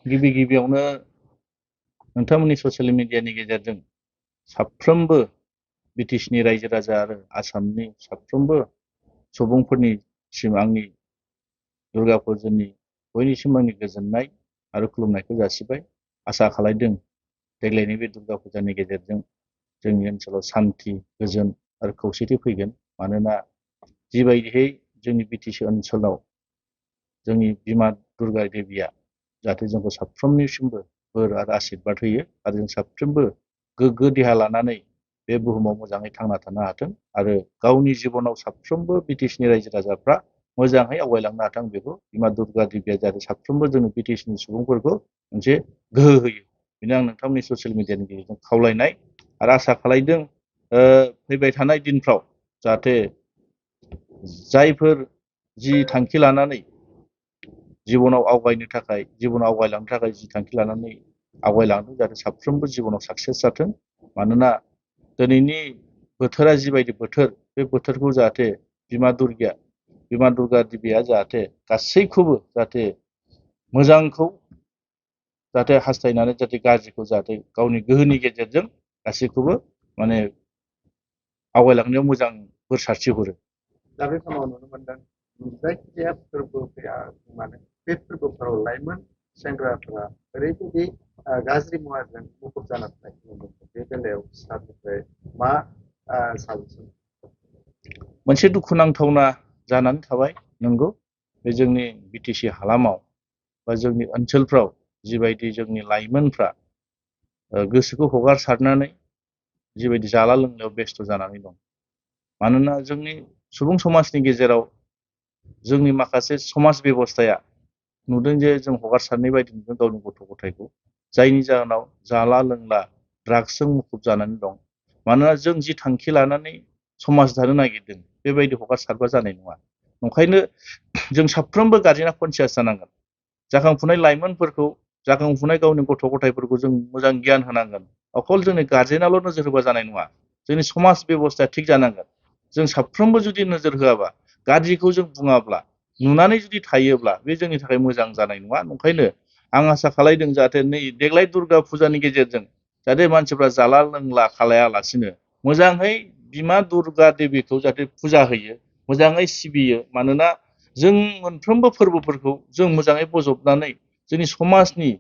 गिबियावनो नोंथांमोननि ससियेल मिडियानि गेजेरजों साफ्रोमबो बिटिसिनि रायजो राजा आरो आसामनि साफ्रोमबो सुबुंफोरनिसिम आंनि दुर्गा फुजानि बयनिसिम आंनि गोजोननाय आरो खुलुमनायखौ जासिबाय। आसा खालायदों देग्लायनि बे दुर्गा फुजानि गेजेरजों जोंनि ओनसोलाव सान्थि, गोजोन आरो खौसेथि फैगोन। मानोना जिबायदिहै जोंनि बिटिसि ओनसोलाव जोंनि बिमा दुर्गा देबिया जाहाथे जोंखौ साफ्रोमनिसिमबो बोर आरो आशीर्बाद होयो आरो जों साफ्रोमबो गोग्गो देहा लानानै बे बुहुमाव मोजाङै थांना थानो हाथों आरो गावनि जिबनाव साफ्रोमबो बिटिसिनि रायजो राजाफ्रा मोजाङै आवगायलांनो हाथों बेखौ बिमा दुर्गा देबिया जाहाथे साफ्रोमबो जोंनि बिटिसिनि सुबुंफोरखौ मोनसे गोहो होयो। बेनो आं नोंथांमोननि ससियेल मिडियानि गेजेरजों खावलायनाय आरो आसा खालायदों फैबाय थानाय दिनफ्राव जाहाथे जायफोर जि थांखि लानानै जिबनाव आवगायलांनो थाखाय जि थांखि लानानै आवगायलांदों जाहाथे साफ्रोमबो जिबनाव साक्सेस जाथों। मानोना दिनैनि बोथोरा जिबायदि बोथोर बे बोथोरखौ जाहाथे बिमा दुर्गा देबिया जाहाथे गासैखौबो जाहाथे मोजांखौ जाहाथे हास्थायनानै जाहाथे गाज्रिखौ जाहाथे गावनि गोहोनि गेजेरजों गासैखौबो माने आवगायलांनायाव मोजां बोर सारस्रिहरो। दा बे समाव नुनो मोनदों जायखिजाया फोरबो फैया मानो बे फोरबोफोराव लाइमोन सेंग्राफोरा ओरैबायदि गाज्रि मुवाजों मुखुब जाना थानायखौ नुनो मोनो। बे बेलायाव सारनिफ्राय मा साजेसन? मोनसे दुखुनांथावना जानानै थाबाय। नंगौ, बे जोंनि बिटिसि हालामाव बा जोंनि ओनसोलफ्राव जिबायदि जोंनि लाइमोनफ्रा गोसोखौ हगारसारनानै जिबायदि जाला लोंनायाव बेस्थ' जानानै दं। मानोना जोंनि सुबुं समाजनि गेजेराव जोंनि माखासे समाज बेबस्थाया नुदों जे जों हगारसारनाय बायदि नुदों गावनि गथ' गथायखौ, जायनि जाहोनाव जाला लोंला ड्राग्सजों मुखुब जानानै दं। मानोना जों जि थांखि लानानै समाज दानो नागिरदों बेबायदि हगारसारबा जानाय नङा। ओंखायनो जों साफ्रोमबो गार्जेना कनसियास जानांगोन। जाखांफुनाय लाइमोनफोरखौ, जाखांफुनाय गावनि गथ' गथायफोरखौ जों मोजां गियान होनांगोन। अकल जोंनि गार्जेनाल' नोजोर होबा जानाय नङा, जोंनि समाज बेबस्थाया थिग जानांगोन। जों साफ्रोमबो जुदि नोजोर होआबा, गाज्रिखौ जों बुङाब्ला, नुनानै जुदि थायोब्ला बे जोंनि थाखाय मोजां जानाय नङा। ओंखायनो आं आसा खालायदों जाहाथे नै देग्लाय दुर्गा फुजानि गेजेरजों जाहाथे मानसिफ्रा जाला लोंला खालायालासिनो मोजाङै बिमा दुर्गा देबिखौ जाहाथे फुजा होयो, मोजाङै सिबियो। मानोना जों मोनफ्रोमबो फोरबोफोरखौ जों मोजाङै बजबनानै जोंनि समाजनि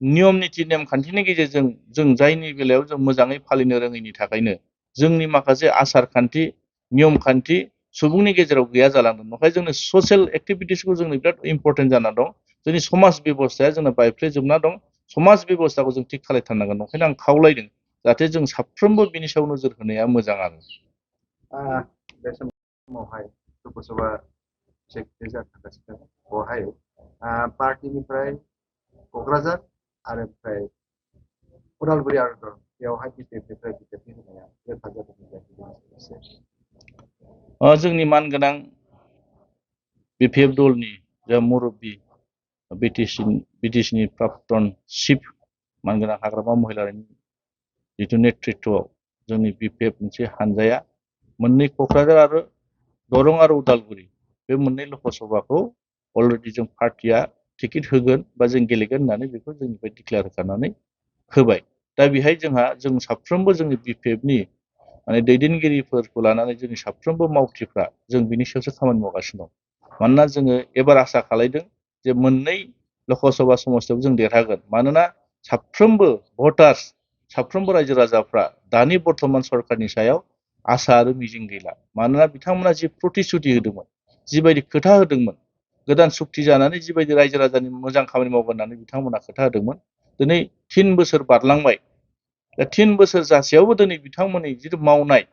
नियम निति नेमखान्थिनि गेजेरजों जों जायनि बेलायाव जों मोजाङै फालिनो रोङैनि थाखायनो जोंनि माखासे आसार खान्थि, नियम खान्थि सुबुंनि गेजेराव गैया जालांदों। ओंखायनो जोंनि ससियेल एक्टिभिटिसखौ जोंनो बिराद इम्परटेन्ट जाना दं। जोंनि समाज बेबस्थाया जोंना बायफ्लेजोबना दं। समाज बेबस्थाखौ जों थिग खालायथारनांगोन। ओंखायनो आं खावलायदों जाहाथे जों साफ्रोमबो बिनि सायाव नोजोर होनाया मोजां आरो। बे समावहाय लोकसभा सेक्रेटारि जागासिनो दं। बेवहाय पार्टिनिफ्राय क'क्राझार आरो ओमफ्राय उदालगुरि आरो दं बेवहाय बिजेपिनिफ्राय बिजेपि होनाया हेफाजाब होनाया जोंनि मानगोनां बिपिएफ दलनि जा मुरब्बी बिटिसिनि प्राक्तन चिफ मानगोनां हाग्रामा महिलारिनि जिथु नेतृत्वआव जोंनि बिपिएफ मोनसे हानजाया मोननै क'क्राझार आरो दरं आरो उदालगुरि बे मोननै लकसभाखौ अलरेडि जों पार्टिया टिकेट होगोन बा जों गेलेगोन होननानै बेखौ जोंनिफ्राय डिक्लेयार खालामनानै होबाय। दा बेहाय जों साफ्रोमबो जोंनि बिपिएफनि माने दैदेनगिरिफोरखौ लानानै जोंनि साफ्रोमबो मावथिफ्रा जों बिनि सायावसो खामानि मावगासिनो दं। मानोना जोङो एबार आसा खालायदों जे मोननै लकसभा समस्तियाव जों देरहागोन। मानोना साफ्रोमबो भटार्स, साफ्रोमबो रायजो राजाफ्रा दानि बर्तमान सरकारनि सायाव आसा आरो मिजिं गैला। मानोना बिथांमोना जि प्रतिश्रुति होदोंमोन, जिबायदि खोथा होदोंमोन, गोदान सुक्ति जानानै जिबायदि रायजो राजानि मोजां खामानि मावगोन होननानै बिथांमोना खोथा होदोंमोन, दिनै 3 बोसोर बारलांबाय। दा 3 बोसोर जासेयावबो दिनै बिथांमोननि जिथु मावनाय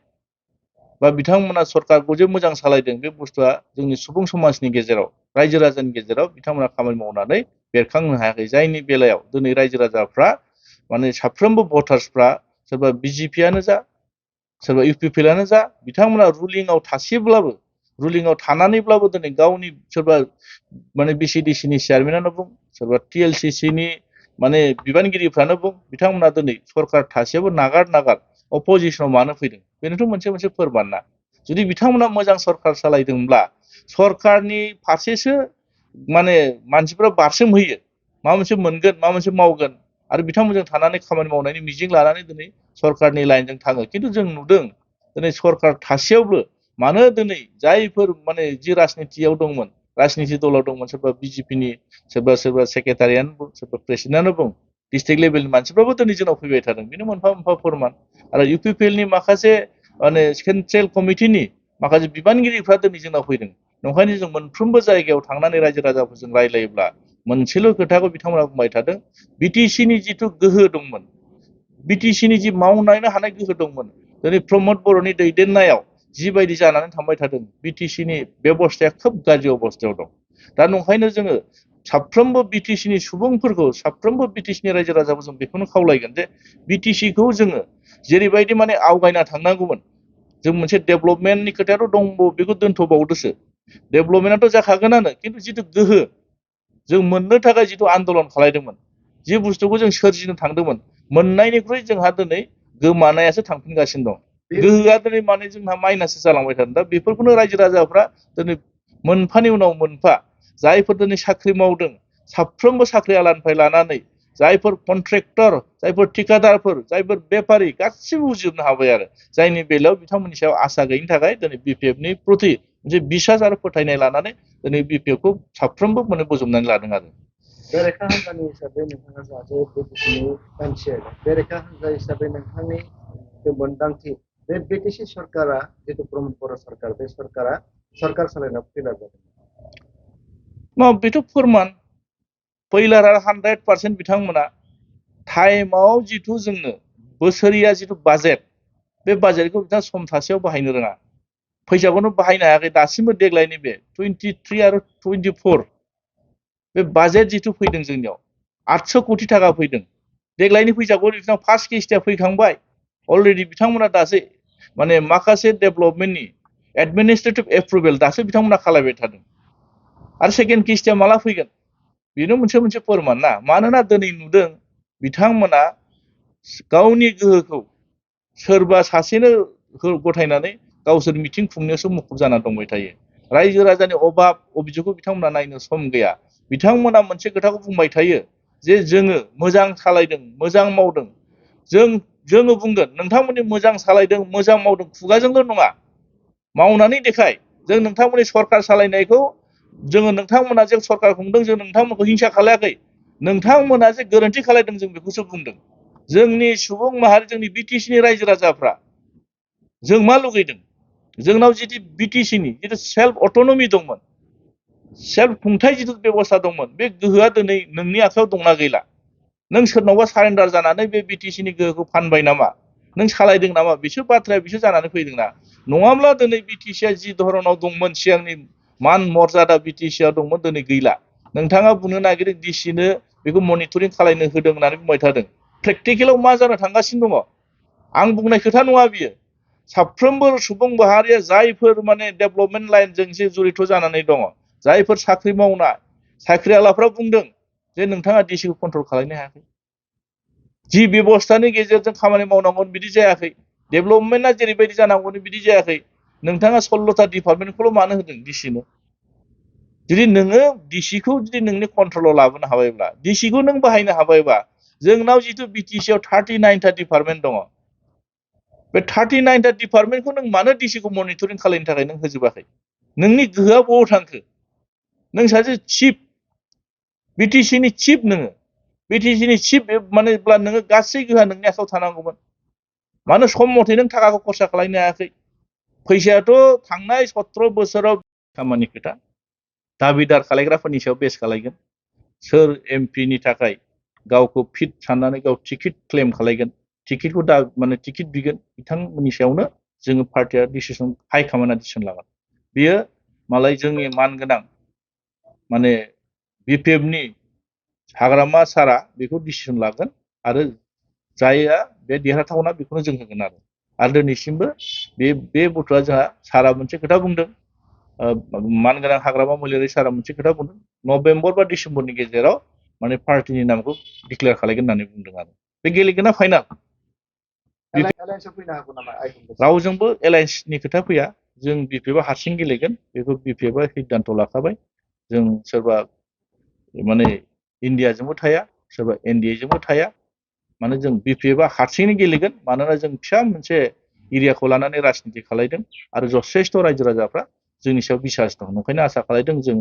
बा बिथांमोना सरकारखौ जे मोजां सालायदों बे बुस्थुआ जोंनि सुबुं समाजनि गेजेराव, रायजो राजानि गेजेराव बिथांमोना खामानि मावनानै बेरखांनो हायाखै। जायनि बेलायाव दिनै रायजो राजाफ्रा माने साफ्रोमबो भटार्सफ्रा सोरबा बिजेपियानो जा, सोरबा इउपिपिएलआनो जा, बिथांमोना रुलिंआव थानानैब्लाबो दिनै गावनि सोरबा माने बिसिडिसिनि चेयारमेनानो बुं, सोरबा टिएलसिसिनि माने बिबानगिरिफ्रानो बुं, बिथांमोना दिनै सरकार थासेयावबो नागार अपोजिसनाव मानो फैदों? बेनोथ' मोनसे फोरमान ना। जुदि बिथांमोना मोजां सरकार सालायदोंब्ला सरकारनि फारसेसो माने मानसिफ्रा बारसोमहैयो। माबा मोनसे मोनगोन माबा मोनसे मावगोन आरो बिथांमोनजों थानानै खामानि मावनायनि मिजिं लानानै दिनै सरकारनि लाइनजों थाङो खिन्थु जों नुदों दिनै सरकार थासेयावबो मानो दिनै जायफोर माने जि राजनितियाव दंमोन राजनिति दलाव दंमोन सोरबा बिजेपिनि सोरबा सोरबा सेक्रेटारियानो बुं सोरबा प्रेसिडेन्टआनो बुं डिस्ट्रिक्ट लेभेलनि मानसिफ्राबो दिनै जोंनाव फैबाय थादों बेनो मोनफा मोनफा फोरमान आरो इउपिपिएलनि माखासे माने सेन्ट्रेल कमिटिनि माखासे बिबानगिरिफ्रा दिनै जोंनाव फैदों नंखायनो जों मोनफ्रोमबो जायगायाव थांनानै रायजो राजाफोरजों रायलायोब्ला मोनसेल' खोथाखौ बिथांमोना बुंबाय थादों बिटिसिनि जिथु गोहो दंमोन बिटिसिनि जि मावनो हानाय गोहो दंमोन दिनै प्रमद बर'नि दैदेननायाव जिबायदि जानानै थांबाय थादों बिटिसिनि बेबस्थाया खोब गाज्रि अबस्थायाव दं दा नंखायनो जोङो साफ्रोमबो बिटिसिनि सुबुंफोरखौ साफ्रोमबो बिटिसिनि रायजो राजाखौ जों बेखौनो खावलायगोन जे बिटिसिखौ जोङो जेरैबायदि माने आवगायना थांनांगौमोन जों मोनसे डेभलपमेन्टनि खोथायाथ' दंबावो बेखौ दोनथ'बावदोसो डेभलपमेन्टआथ' जाखागोनानो खिन्थु जिथु गोहो जों मोननो थाखाय जिथु आन्दलन खालायदोंमोन जि बुस्थुखौ जों सोरजिनो थांदोंमोन मोननायनिख्रुइ जोंहा दिनै गोमानायासो थांफिनगासिनो दं गोहोआ दिनै माने जोंहा माइनाससो जालांबाय थादों दा बेफोरखौनो रायजो राजाफ्रा दिनै मोनफानि उनाव मोनफा जायफोर दिनै साख्रि मावदों साफ्रोमबो साख्रि आलानिफ्राय लानानै जायफोर कन्ट्रेक्टर जायफोर ठिकादारफोर जायफोर बेफारि गासिबो बुजिजोबनो हाबाय आरो जायनि बेलायाव बिथांमोननि सायाव आसा गैयिनि थाखाय दिनै बिपिएफनि प्रति मोनसे बिसास आरो फोथायनाय लानानै दिनै बिपिएफखौ साफ्रोमबो माने बोजबनानै लादों आरो बेरेखा हान्जानि हिसाबै नोंथाङा जाहाथे बिटिसिनि मानसि बेरेखा हान्जा हिसाबै नोंथांनि मोनदांथि बे बिटिसि सरकारा जितु प्रमद बर' सरकार बे सरकारा सरकार सालायनायाव फैलार जादों बेथ' फोरमान फैलार 100% बिथांमोना टाइमाव जिथु जोंनो बोसोरिया जिथु बाजेट बे बाजेटखौ बिथाङा सम थासेयाव बाहायनो रोङा फैसाखौनो बाहायनो हायाखै दासिमबो देग्लायनि बे 23 आरो 24 बे बाजेट जिथु फैदों जोंनियाव 800 कोटि थाखा फैदों देग्लायनि फैसाखौ बिथाङा फार्स्ट किस्तिया फैखांबाय अलरेडि बिथांमोना दासो माने माखासे डेभलपमेन्टनि एडमिनिस्ट्रेटिभ एप्रुभेल दासो बिथांमोना खालामबाय थादों आरो सेकेन्ड किस्तिया माला फैगोन बेनो मोनसे फोरमान ना मानोना दिनै नुदों बिथांमोना गावनि गोहोखौ सोरबा सासेनो गथायनानै गावसोर मिथिं खुंनायावसो मुखुब जाना दंबाय थायो रायजो राजानि अभाब अभिजोगखौ बिथांमोना नायनो सम गैया बिथांमोना मोनसे खोथाखौ बुंबाय थायो जे जोङो मोजां सालायदों मोजां मावदों जोङो बुंगोन नोंथांमोननि मोजां सालायदों मोजां मावदों खुगाजोंल' नङा मावनानै देखाय जों नोंथांमोननि सरकार सालायनायखौ जोङो नोंथांमोना जे सरकार खुंदों जों नोंथांमोनखौ हिंसा खालायाखै नोंथांमोना जे गोरोन्थि खालायदों जों बेखौसो बुंदों जोंनि सुबुं माहारि जोंनि बिटिसिनि रायजो राजाफ्रा जों मा लुगैदों जोंनाव जितु बिटिसिनि जितु सेल्फ अट'नमि दंमोन सेल्फ खुंथाय जितु बेबस्था दंमोन बे गोहोआ दिनै नोंनि आखायाव दंना गैला नों सोरनावबा सारेन्डार जानानै बे बिटिसिनि गोहोखौ फानबाय नामा नों सालायदों नामा बिसोर बाथ्राया बिसोर जानानै फैदोंना नङाब्ला दिनै बिटिसिया जि धरनाव दंमोन सिगांनि मान मर्यादा बिटिसिया दंमोन दिनै गैला नोंथाङा बुंनो नागिरो डिसिनो बेखौ मनिटरिं खालायनो होदों होननानै बुंबाय थादों प्रेक्टिकेलाव मा जानो थांगासिनो दङ आं बुंनाय खोथा नङा बियो साफ्रोमबो सुबुं माहारिया जायफोर माने डेभलपमेन्ट लाइनजों जे जड़ित जानानै दङ जायफोर साख्रि मावनाय साख्रिआवलाफ्रा बुंदों जे नोंथाङा डिसिखौ कन्ट्रल खालामनो हायाखै जि बेबस्थानि गेजेरजों खामानि मावनांगौमोन बिदि जायाखै डेभलपमेन्टआ जेरैबायदि जानांगौमोन बिदि जायाखै नोंथाङा 16टा डिपार्टमेन्टखौल' मानो होदों डिसिनो जुदि नोङो डिसिखौ जुदि नोंनि कन्ट्रलाव लाबोनो हाबायब्ला डिसिखौ नों बाहायनो हाबायबा जोंनाव जिथु बिटिसिआव 39टा डिपार्टमेन्ट दङ बे 39टा डिपार्टमेन्टखौ नों मानो डिसिखौ मनिटरिं खालामनो थाखाय नों होजोबाखै नोंनि गोहोआ बबाव थांखो नों सासे चिफ बिटिसिनि चिफ नोङो बिटिसिनि चिफ मानेब्ला नोङो गासै गोहोआ नोंनि आखायाव थानांगौमोन मानो सम मथे नों थाखाखौ खरसा खालामनो हायाखै फैसायाथ' थांनाय 17 बोसोराव खामानि खोथा दाबिदार खालायग्राफोरनि सायाव बेस खालायगोन सोर एमपिनि थाखाय गावखौ फिट साननानै गाव टिकेट क्लेम खालायगोन टिकेटखौ दा माने टिकेट बिगोन बिथांमोननि सायावनो जोङो पार्टिया डिसिसन हाइ कमान्डआ डिसिसन लागोन बियो मालाय जोंनि मानगोनां माने बिपिएफनि हाग्रामा सारा बेखौ डिसिसन लागोन आरो जायआ बे देरहाथावना बेखौनो जों होगोन आरो दिनैसिमबो बे बुथुआ जोंहा सारा मोनसे खोथा बुंदों मानगोनां हाग्रामा मलियारि सारा मोनसे खोथा बुंदों नभेम्बर बा डिसेम्बरनि गेजेराव माने पार्टिनि नामखौ डिक्लेयार खालायगोन होननानै बुंदों आरो बे गेलेगोना फाइनाल रावजोंबो एलायन्सनि खोथा फैया जों बिपिएफआ हारसिं गेलेगोन बेखौ बिपिएफआ सिद्धान्त लाखाबाय जों सोरबा माने इन्डियाजोंबो थाया सोरबा एनडिएजोंबो थाया माने जों बिपिएफआ हारसिङैनो गेलेगोन मानोना जों फिसा मोनसे एरियाखौ लानानै राजनिति खालायदों आरो जथेस्थ' रायजो राजाफ्रा जोंनि सायाव बिसास दं ओंखायनो आसा खालायदों जों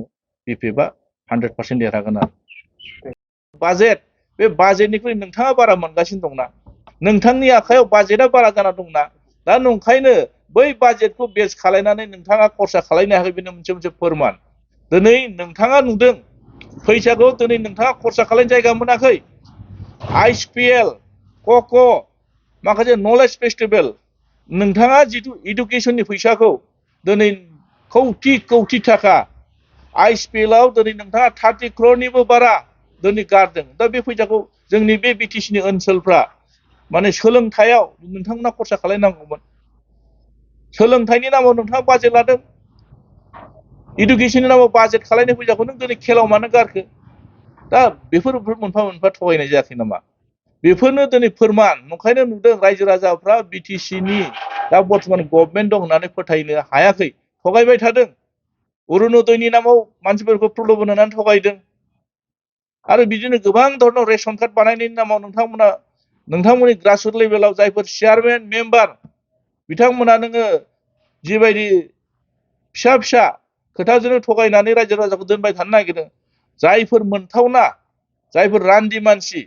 बिपिएफआ 100% देरहागोन आरो बाजेट बे बाजेटनिख्रुइ नोंथाङा बारा मोनगासिनो दंना नोंथांनि आखायाव बाजेटआ बारा जाना दंना दा नंखायनो बै बाजेटखौ बेस खालायनानै नोंथाङा खरसा खालायनो हायाखै बेनो मोनसे फोरमान दिनै नोंथाङा नुदों फैसाखौ दिनै नोंथाङा खरसा खालायनो जायगा मोनाखै आइसपिएल कक' माखासे नलेज फेस्टिभेल नोंथाङा जिथु इडुकेसननि फैसाखौ दिनै कौटि कौटि थाखा आइसपिएलआव दिनै नोंथाङा 30 crore बारा दिनै गारदों दा बे फैसाखौ जोंनि बे बिटिसिनि ओनसोलफ्रा माने सोलोंथायाव नोंथांमोना खरसा खालायनांगौमोन सोलोंथाइनि नामाव नोंथाङा बाजेट लादों इडुकेसननि नामाव बाजेट खालायनाय फैसाखौ नों दिनै खेलाव मानो गारखो दा बेफोर मोनफा मोनफा थगायनाय जायाखै नामा बेफोरनो दिनै फोरमान नंखायनो नुदों रायजो राजाफ्रा बिटिसिनि दा बर्थमान गभर्नमेन्ट दं होननानै फोथायनो हायाखै थगायबाय थादों अरुणोदयनि नामाव मानसिफोरखौ प्रलोभन होनानै थगायदों आरो बिदिनो गोबां धरनाव रेशन कार्ड बानायनायनि नामाव नोंथांमोननि ग्रासरुट लेभेलाव जायफोर चेयारमेन मेम्बार बिथांमोना नोङो जिबायदि फिसा फिसा खोथाजोंनो थगायनानै रायजो राजाखौ दोनबाय थानो नागिरदों जायफोर मोनथावना जायफोर रान्दि मानसि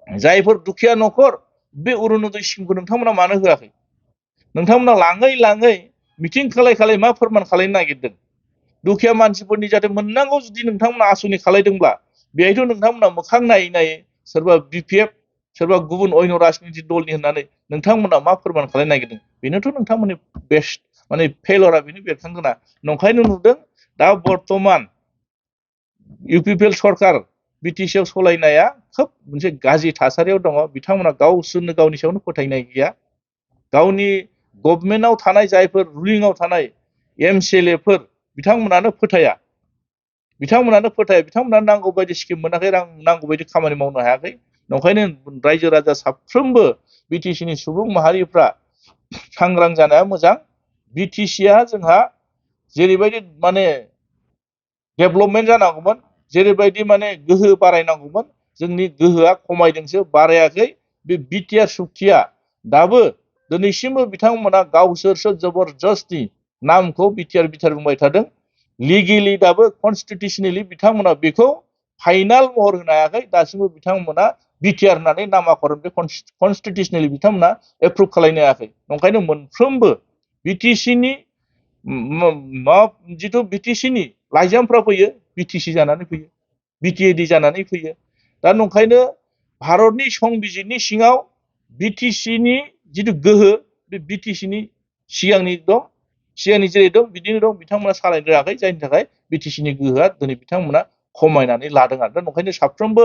जायफोर दुखिया न'खर बे अरुणोदय स्किमखौ नोंथांमोना मानो होआखै नोंथांमोना लाङै लाङै मिटिं खालाय खालाय मा फोरमान खालायनो नागिरदों दुखिया मानसिफोरनि जाहाथे मोननांगौ जुदि नोंथांमोना आसनि खालायदोंब्ला बेहायथ' नोंथांमोना मोखां नायै नायै सोरबा बिपिएफ सोरबा गुबुन अन्य राजनिति दलनि होननानै नोंथांमोना मा फोरमान खालायनो नागिरदों बेनोथ' नोंथांमोननि बेस्ट माने फेलरा बेनो बेरखांगोना नंखायनो नुदों दा बर्थमान इउपिपिएल सरकार बिटिसिआव सलायनाया खोब मोनसे गाज्रि थासारियाव दङ बिथांमोना गावसोरनो गावनि सायावनो फोथायनाय गैया गावनि गभर्नमेन्टआव थानाय जायफोर रुलिंआव थानाय एमसिएलएफोर बिथांमोनानो फोथाया बिथांमोना नांगौ बायदि स्किम मोनाखै नांगौ बायदि खामानि मावनो हायाखै नंखायनो रायजो राजा साफ्रोमबो बिटिसिनि सुबुं माहारिफ्रा सांग्रां जानाया मोजां बिटिसिआ जोंहा जेरैबायदि माने डेभेलपमेन्ट जानांगौमोन जेरैबायदि माने गोहो बारायनांगौमोन जोंनि गोहोआ खमायदोंसो बारायाखै बे बिटिआर सुक्तिया दाबो दिनैसिमबो बिथांमोना गावसोरसो जबरदस्ति नामखौ बिटिआर बुंबाय थादों लिगेलि दाबो कनस्टिटिउसनेलि बिथांमोना बेखौ फाइनाल महर होनो हायाखै दासिमबो बिथांमोना बिटिआर होननानै नामाकरन बे कनस्टिटिउसनेलि बिथांमोना एप्रुभ खालायनो हायाखै नंखायनो मोनफ्रोमबो बिटिसिनि जिथु बिटिसिनि लाइजामफ्रा फैयो बिटिसि जानानै फैयो बिटिएडि जानानै फैयो दा नंखायनो भारतनि संबिजिरनि सिङाव बिटिसिनि जिथु गोहो बे बिटिसिनि सिगांनि जेरै दं बिदिनो दं बिथांमोना सालायनो रोङाखै जायनि थाखाय बिटिसिनि गोहोआ दिनै बिथांमोना खमायनानै लादों आरो दा नंखायनो साफ्रोमबो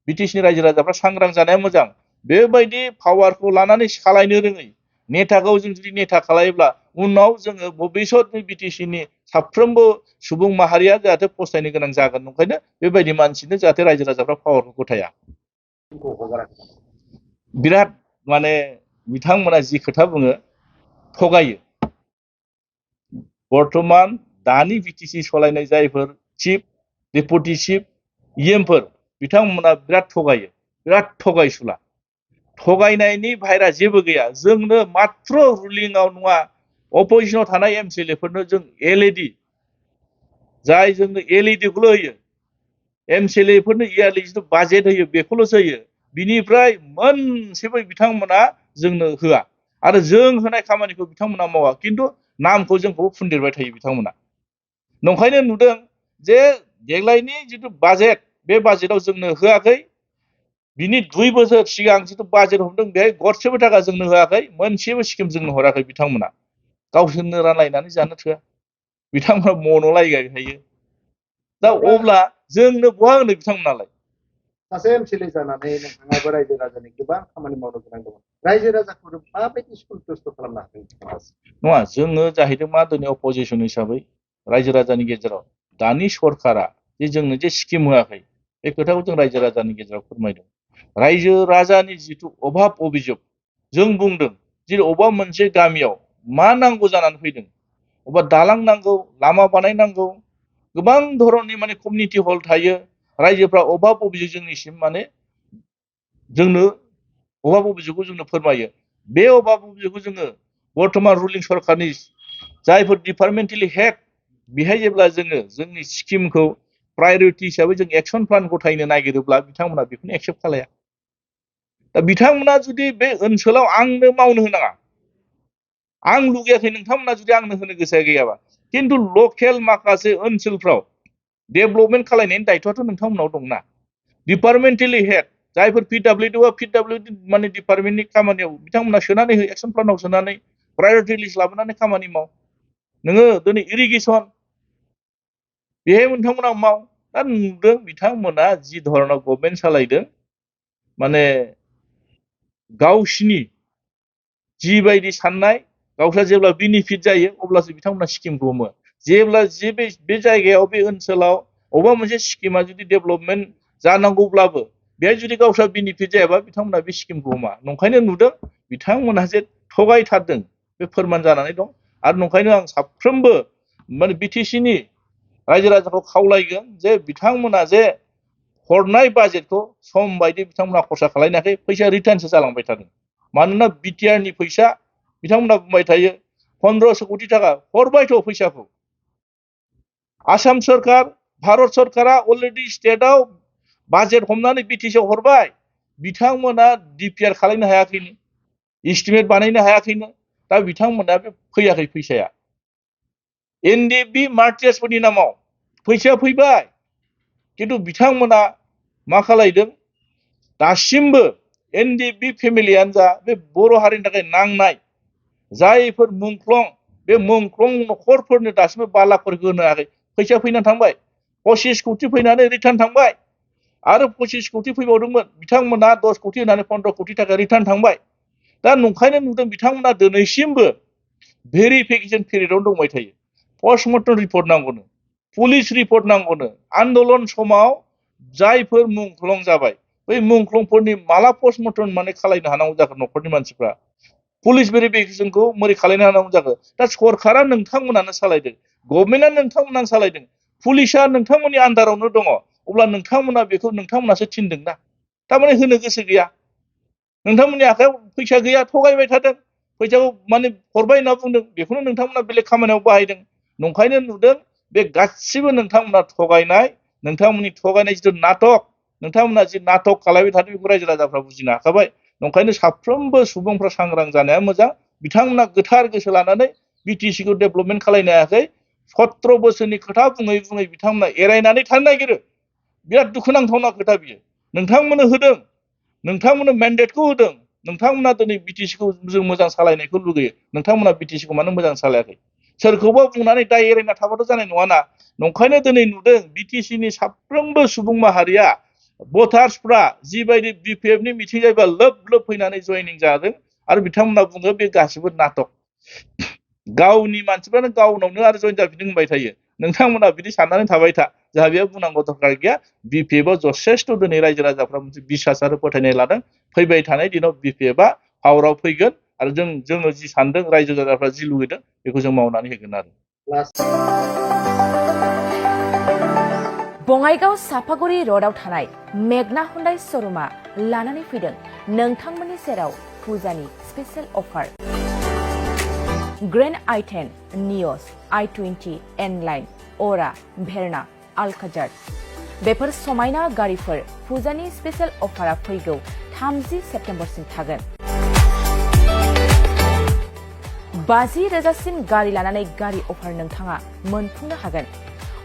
बिटिसिनि रायजो राजाफ्रा सांग्रां जानाया मोजां बेबायदि पावारखौ लानानै सालायनो रोङै नेताखौ जों जुदि नेता खालायोब्ला उनाव जोङो भबिष्यत बिटिसिनि साफ्रोमबो सुबुं माहारिया जाहाथे फस्थायनो गोनां जागोन नंखायनो बेबायदि मानसिनो जाहाथे रायजो राजाफ्रा पावारखौ गथाया बिराद माने बिथांमोना जि खोथा बुङो थगायो बर्थमान दानि बिटिसि सलायनाय जायफोर चिफ डेपुटि चिफ इएमफोर बिथांमोना बिराद थगायो बिराद थगायसुला थगायनायनि बाहेरा जेबो गैया जोंनो मात्र रुलिंआव नङा अपोजिशनाव थानाय एमसिएलएफोरनो जों एलइडि जाय जोंनो एलइडिखौल' होयो एमसिएलएफोरनो इयारलि जिथु बाजेट होयो बेखौल'सो होयो बिनिफ्राय मोनसेबो बिथांमोना जोंनो होआ आरो जों होनाय खामानिखौ बिथांमोना मावा खिन्थु नामखौ जोंखौ फुनदेरबाय थायो बिथांमोना नंखायनो नुदों जे देग्लायनि जिथु बाजेट बे बाजेटआव जोंनो होआखै बिनि 2 बोसोर सिगां जिथु बाजेट हमदों बेहाय गरसेबो थाखा जोंनो होआखै मोनसेबो स्किम जोंनो हराखै बिथांमोना गावसोरनो रानलायनानै जानो थोआ बिथांमोना मन'लायगाय थायो दा अब्ला जोंनो बहा होनो बिथांमोनालाय सासे एमसिएलए जानानै नोंथाङाबो रायजो राजानि गोबां खामानि मावनो गोनां दङ रायजो राजाखौ माबायदि सन्तुष्ट खालामनो हागोन नङा जोङो जाहैदों मा दिनै अपोजिशन हिसाबै रायजो राजानि गेजेराव दानि सरकारा जे जोंनो जे स्किम होआखै बे खोथाखौ जों रायजो राजानि गेजेराव फोरमायदों रायजो राजानि जिथु अभाब अभियोग जों बुंदों जे अबेबा मोनसे गामियाव मा नांगौ जानानै फैदों अबेबा दालां नांगौ लामा बानायनांगौ गोबां धरननि माने कमिउनिटि हल थायो रायजोफ्रा अभाब अभियोग जोंनिसिम माने जोंनो अभाब अभियोगखौ जोंनो फोरमायो। बे अभाब अभियोगखौ जोङो बर्तमान रुलिं सरकारनि जायफोर डिपार्टमेन्टेलि हेड बेहाय जेब्ला जोङो जोंनि स्किमखौ प्रायरिटि हिसाबै जों एक्सन प्लान गथायनो नागिरोब्ला बिथांमोना बेखौनो एक्सेप्ट खालाया। दा बिथांमोना जुदि बे ओनसोलाव आंनो मावनो होनाङा, आं लुगैयाखै नोंथांमोना जुदि आंनो होनो गोसो गैयाबा, खिन्थु लकेल माखासे ओनसोलफ्राव डेभेलपमेन्ट खालायनायनि दायित्वआथ' नोंथांमोनाव दंना। डिपार्टमेन्टेलि हेड जायफोर पिडब्लिउडि माने डिपार्टमेन्टनि खामानियाव बिथांमोना सोनानै हो, एक्सन प्लानाव सोनानै प्रायरिटि लिस्ट लाबोनानै खामानि माव। नोङो दिनै इरिगेसन बेहाय नोंथांमोना माव। दा नुदों बिथांमोना जि धरनाव गभर्नमेन्ट सालायदों, माने गावसिनि जिबायदि साननाय, गावस्रा जेब्ला बेनिफिट जायो अब्लासो बिथांमोना स्किमखौ हमो। जेब्ला बे जायगायाव बे ओनसोलाव अबेबा मोनसे स्किमा जुदि डेभेलपमेन्ट जानांगौब्लाबो बेहाय जुदि गावस्रा बेनिफिट जायाबा बिथांमोना बे स्किमखौ हमा। नंखायनो नुदों बिथांमोना जे थगायथारदों बे फोरमान जानानै दं। आरो नंखायनो आं साफ्रोमबो माने बिटिसिनि रायजो राजाखौ खावलायगोन जे बिथांमोना जे हरनाय बाजेटखौ सम बायदि बिथांमोना खरसा खालायनायाखै, फैसा रिटार्नसो जालांबाय थादों। मानोना बिटिआरनि फैसा बिथांमोना बुंबाय थायो 1500 कोटी टाका हरबायथ' फैसाखौ। आसाम सरकार, भारत सरकारा अलरेडि स्टेटआव बाजेट हमनानै बिटिसिआव हरबाय, बिथांमोना डिपिआर खालामनो हायाखैनो, एस्टिमेट बानायनो हायाखैनो। दा बिथांमोना बे फैयाखै फैसाया। एनडिएफबि मार्टियार्सफोरनि नामाव फैसाया फैबाय, खिन्थु बिथांमोना मा खालायदों, दासिमबो एनडिएफबि फेमिलियानो जा बे बर' हारिनि थाखाय नांनाय जायफोर मुंख्लं, बे मुंख्लं न'खरफोरनो दासिमबो बालाफोरखौ होनो हायाखै। फैसा फैनानै थांबाय, 25 कोटी फैनानै रिटार्न थांबाय, आरो 25 कोटी फैबावदोंमोन, बिथांमोना 10 कोटी होनानै 15 कोटी टाका रिटार्न थांबाय। दा नंखायनो नुदों बिथांमोना दिनैसिमबो भेरिफिकेसन पिरियडआवनो दंबाय थायो। पस्टमर्टम रिपर्ट नांगौनो, पुलिस रिपर्ट नांगौनो। आन्दलन समाव जायफोर मुंख्लं जाबाय बै मुंख्लंफोरनि माला पस्टमर्टम माने खालायनो हानांगौ जाखो न'खरनि मानसिफ्रा? पुलिस भेरिफिकेसनखौ मोरै खालायनो हानांगौ जाखो? दा सरकारा नोंथांमोनानो सालायदों, गभर्नमेन्टआ नोंथांमोनानो सालायदों, पुलिसा नोंथांमोननि आन्दारावनो दङ। अब्ला नोंथांमोना बेखौ नोंथांमोनासो थिनदोंना, थारमाने होनो गोसो गैया। नोंथांमोननि आखायाव फैसा गैया, थगायबाय थादों, फैसाखौ माने हरबाय होनना बुंदों, बेखौनो नोंथांमोना बेलेग खामानियाव बाहायदों। नंखायनो नुदों बे गासिबो नोंथांमोना थगायनाय, नोंथांमोननि थगायनाय जिथु नाटक, नोंथांमोना जि नाटक खालामबाय थादों बेखौ रायजो राजाफ्रा बुजिनो हाखाबाय। नंखायनो साफ्रोमबो सुबुंफ्रा सांग्रां जानाया मोजां। बिथांमोना गोथार गोसो लानानै बिटिसिखौ डेभेलपमेन्ट खालायनो हायाखै। 17 बोसोरनि खोथा बुङै बुङै बिथांमोना एरायनानै थानो नागिरो। बिराद दुखुनांथावना खोथा बियो। नोंथांमोननो होदों, नोंथांमोननो मेन्डेटखौ होदों, नोंथांमोना दिनै बिटिसिखौ जों मोजां सालायनायखौ लुगैयो, नोंथांमोना बिटिसिखौ मानो मोजां सालायाखै? सोरखौबा बुंनानै दाय एरायना थाबाथ' जानाय नङाना। नंखायनो दिनै नुदों बिटिसिनि साफ्रोमबो सुबुं माहारिया, भटार्सफ्रा जिबायदि बिपिएफनि मिथिं जायोबा लोब लोब फैनानै जयनिं जादों। आरो बिथांमोना बुङो बे गासिबो नाटक, गावनि मानसिफ्रानो गावनावनो आरो जयन जाफिनदों होनबाय थायो। नोंथांमोना बिदि साननानै थाबाय था, जोंहा बेयाव बुंनांगौ दरकार गैया। बिपिएफआव जथेस्थ' दिनै रायजो राजाफ्रा मोनसे बिसास आरो फोथायनाय लादों। फैबाय थानाय दिनाव बिपिएफआ पावाराव फैगोन आरो जोङो जि सानदों, रायजो राजाफ्रा जि लुगैदों बेखौ जों मावनानै होगोन आरो। बङाइगाव सापागुरि र'डआव थानाय मेगना हुन्डाइ श'रुमा लानानै फैदों नोंथांमोननि सेराव फुजानि स्पेशेल अफार। ग्रेन्ड i10, नियस, i20, एनलाइन, अरा, भेरना, आलकाजार बेफोर समायना गारिफोर फुजानि स्पेशेल अफारा फैगौ 30 सेप्तेम्बरसिम थागोन। 50,000सिम गारि लानानै गारि अफार नोंथाङा मोनफुंनो हागोन।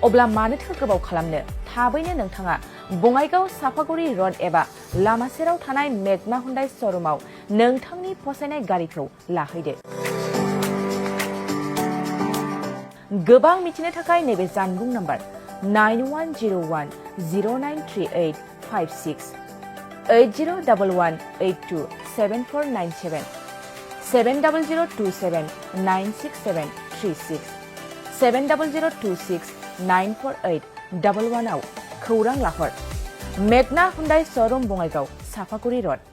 अब्ला मानोथो गोबाव खालामनो? थाबैनो नोंथाङा बङाइगाव सापागुरि र'ड एबा लामा सेराव थानाय मेगना हुन्डाइ श'रुमाव नोंथांनि फसायनाय गारिखौ लाहैदो। गोबां मिथिनो थाखाय नैबे जानबुं नाम्बार 9101093856, 8011827497, 70027967336, 70026948111 आव खौरां लाहर। मेगना हुन्डाइ श'रुम बङाइगाव सापागुरि र'ड।